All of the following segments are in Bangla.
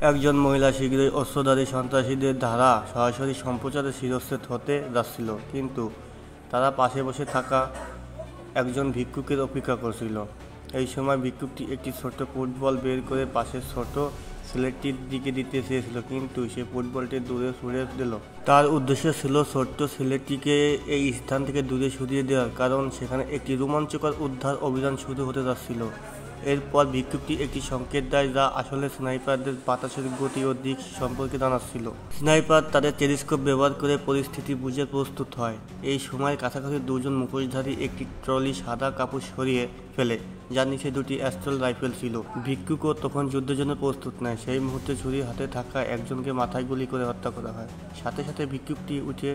একজন মহিলা শীঘ্রই অস্ত্রধারী সন্ত্রাসীদের দ্বারা সরাসরি সম্প্রচারে শিরচ্ছেদ হতে যাচ্ছিল, কিন্তু তারা পাশে বসে থাকা একজন ভিক্ষুকের অপেক্ষা করছিল। এই সময় ভিক্ষুকটি একটি ছোট ফুটবল বের করে পাশের ছোট ছেলেটির দিকে দিতে চেয়েছিল, কিন্তু সে ফুটবলটি দূরে ছুঁড়ে দিল। তার উদ্দেশ্য ছিল ছোট্ট ছেলেটিকে এই স্থান থেকে দূরে সরিয়ে দেওয়ার, কারণ সেখানে একটি রোমাঞ্চকর উদ্ধার অভিযান শুরু হতে যাচ্ছিল। এরপর ভিক্ষুকটি একটি সংকেত দেয়, যা আসলে স্নাইপারদের বাতাসের গতি ও দিক সম্পর্কে জানাচ্ছিল। স্নাইপার তাদের টেলিস্কোপ ব্যবহার করে পরিস্থিতি বুঝে প্রস্তুত হয়। এই সময় কাছাকাছি দুজন মুখোশধারী একটি ট্রলি সাদা কাপড় সরিয়ে ফেলে, যার নিচে দুটি অ্যাস্ট্রাল রাইফেল ছিল। ভিক্ষুকও তখন যুদ্ধের জন্য প্রস্তুত নেয়। সেই মুহূর্তে ছুরি হাতে থাকা একজনকে মাথায় গুলি করে হত্যা করা হয়। সাথে সাথে ভিক্ষুকটি উঠে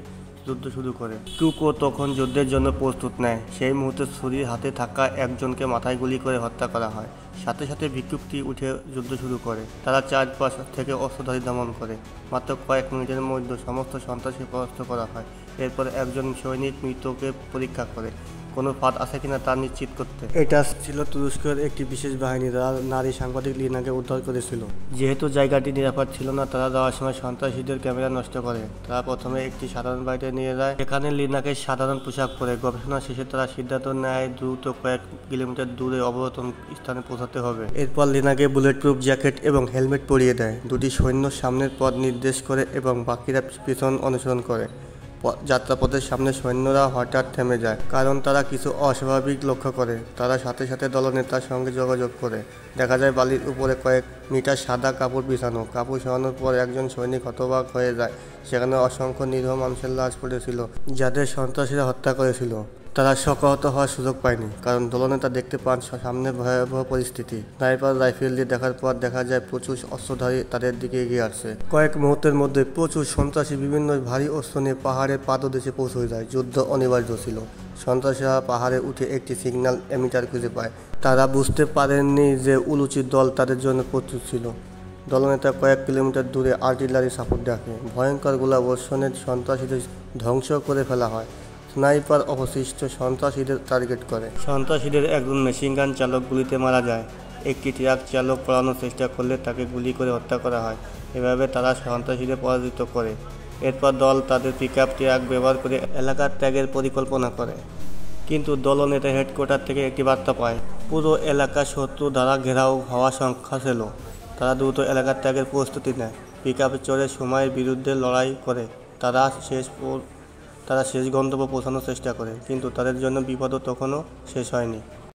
যুদ্ধ শুরু করে। ভিক্ষুকও তখন যুদ্ধের জন্য প্রস্তুত নেয়। সেই মুহূর্তে ছুরি হাতে থাকা একজনকে মাথায় গুলি করে হত্যা করা হয়। সাথে সাথে ভিক্ষুকটি উঠে যুদ্ধ শুরু করে। তারা চারপাশ থেকে অস্ত্রধারী দমন করে। মাত্র কয়েক মিনিটের মধ্যে সমস্ত সন্ত্রাসী পরাস্ত করা হয়। এরপর একজন সৈনিক মৃতকে পরীক্ষা করে কোনো ফাঁদ আছে কিনা তা নিশ্চিত করতে। এটা ছিল তুরস্কের একটি বিশেষ বাহিনী, যারা নারী সাংবাদিক লিনাকে উদ্ধার করেছিল। যেহেতু জায়গাটি নিরাপদ ছিল না, তারা যাওয়ার সময় সন্ত্রাসীদের ক্যামেরা নষ্ট করে। তারা প্রথমে একটি সাধারণ বাড়িতে নিয়ে যায়, এখানে লিনাকে সাধারণ পোশাক পরে। গবেষণা শেষে তারা সিদ্ধান্ত নেয় দ্রুত কয়েক কিলোমিটার দূরে অবতরণ স্থানে পৌঁছাতে হবে। এরপর লিনাকে বুলেট প্রুফ জ্যাকেট এবং হেলমেট পরিয়ে দেয়। দুটি সৈন্য সামনের পথ নির্দেশ করে এবং বাকিরা পিছন অনুসরণ করে। যাত্রাপথের সামনে সৈন্যরা হঠাৎ থেমে যায়, কারণ তারা কিছু অস্বাভাবিক লক্ষ্য করে। তারা সাথে সাথে দলনেতার সঙ্গে যোগাযোগ করে। দেখা যায় বালির উপরে কয়েক মিটার সাদা কাপড় বিছানো। কাপড় সরানোর পর একজন সৈনিক হতবাক হয়ে যায়। সেখানে অসংখ্য নিরীহ মানুষের লাশ পড়েছিল, যাদের সন্ত্রাসীরা হত্যা করেছিল। তারা শোকাহত হওয়ার সুযোগ পায়নি, কারণ দলনেতা দেখতে পান সামনে ভয়াবহ পরিস্থিতি। স্নাইপার রাইফেল দিয়ে দেখার পর দেখা যায় প্রচুর অস্ত্রধারী তাদের দিকে এগিয়ে আসছে। কয়েক মুহূর্তের মধ্যে প্রচুর সন্ত্রাসী বিভিন্ন ভারী অস্ত্র নিয়ে পাহাড়ের পাদদেশে পৌঁছে যায়। যুদ্ধ অনিবার্য ছিল। সন্ত্রাসীরা পাহাড়ে উঠে একটি সিগন্যাল এমিটার খুঁজে পায়। তারা বুঝতে পারেননি যে উলুচির দল তাদের জন্য প্রস্তুত ছিল। দলনেতা কয়েক কিলোমিটার দূরে আর্টিলারি সাপোর্ট ডাকে। ভয়ঙ্কর গোলাবর্ষণে সন্ত্রাসীদের ধ্বংস করে ফেলা হয়। স্নাইপার অবশিষ্ট সন্ত্রাসীদের টার্গেট করে। সন্ত্রাসীদের একজন মেশিনগান চালক গুলিতে মারা যায়। একটি ট্রাক চালক পালানোর চেষ্টা করলে তাকে গুলি করে হত্যা করা হয়। এভাবে তারা সন্ত্রাসীদের পরাজিত করে। এরপর দল তাদের পিকআপ ট্রাক ব্যবহার করে এলাকা ত্যাগের পরিকল্পনা করে। কিন্তু দলনেতা হেডকোয়ার্টার থেকে একটি বার্তা পায়, পুরো এলাকা শত্রু দ্বারা ঘেরাও হওয়া সংখ্যা ছিল। তারা দ্রুত এলাকা ত্যাগের প্রস্তুতি নেয়। পিকআপে চড়ে সময়ের বিরুদ্ধে লড়াই করে তারা শেষ গন্তব্য পৌঁছানোর চেষ্টা করে, কিন্তু তাদের জন্য বিপদও তখনও শেষ হয়নি।